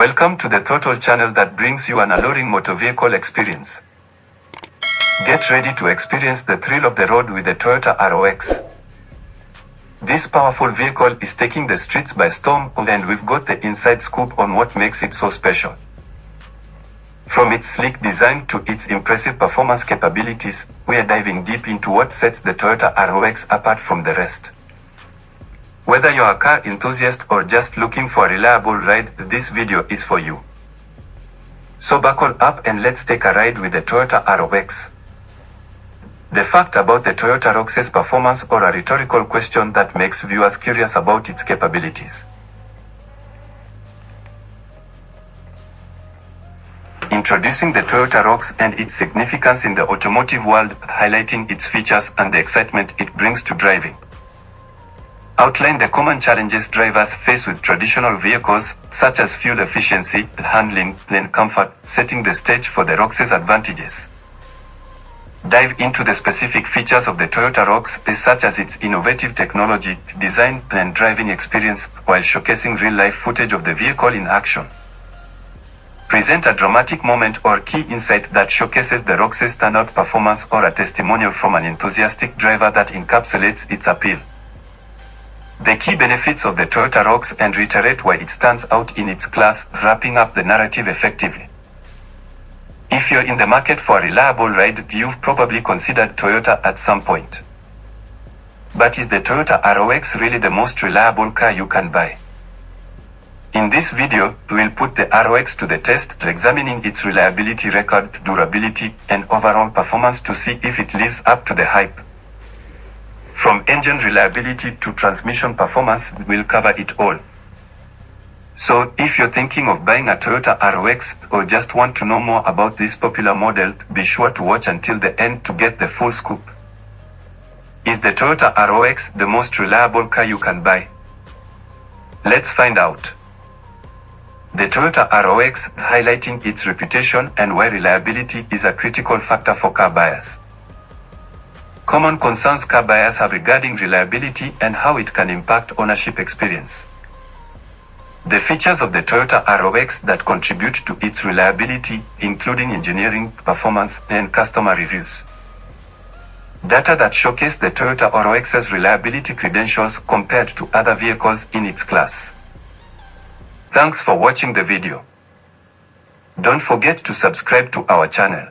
Welcome to the Total channel that brings you an alluring motor vehicle experience. Get ready to experience the thrill of the road with the Toyota ROX. This powerful vehicle is taking the streets by storm, and we've got the inside scoop on what makes it so special. From its sleek design to its impressive performance capabilities, we are diving deep into what sets the Toyota ROX apart from the rest. Whether you're a car enthusiast or just looking for a reliable ride, this video is for you. So buckle up and let's take a ride with the Toyota ROX. The fact about the Toyota ROX's performance, or a rhetorical question that makes viewers curious about its capabilities. Introducing the Toyota ROX and its significance in the automotive world, highlighting its features and the excitement it brings to driving. Outline the common challenges drivers face with traditional vehicles, such as fuel efficiency, handling, and comfort, setting the stage for the ROX's advantages. Dive into the specific features of the Toyota ROX, such as its innovative technology, design, and driving experience, while showcasing real-life footage of the vehicle in action. Present a dramatic moment or key insight that showcases the ROX's standout performance, or a testimonial from an enthusiastic driver that encapsulates its appeal. The key benefits of the Toyota ROX and reiterate why it stands out in its class, wrapping up the narrative effectively. If you're in the market for a reliable ride, you've probably considered Toyota at some point. But is the Toyota ROX really the most reliable car you can buy? In this video, we'll put the ROX to the test, examining its reliability record, durability, and overall performance to see if it lives up to the hype. From engine reliability to transmission performance, we'll cover it all. So, if you're thinking of buying a Toyota ROX, or just want to know more about this popular model, be sure to watch until the end to get the full scoop. Is the Toyota ROX the most reliable car you can buy? Let's find out. The Toyota ROX, highlighting its reputation and why reliability is a critical factor for car buyers. Common concerns car buyers have regarding reliability and how it can impact ownership experience. The features of the Toyota ROX that contribute to its reliability, including engineering, performance, and customer reviews. Data that showcase the Toyota ROX's reliability credentials compared to other vehicles in its class. Thanks for watching the video. Don't forget to subscribe to our channel.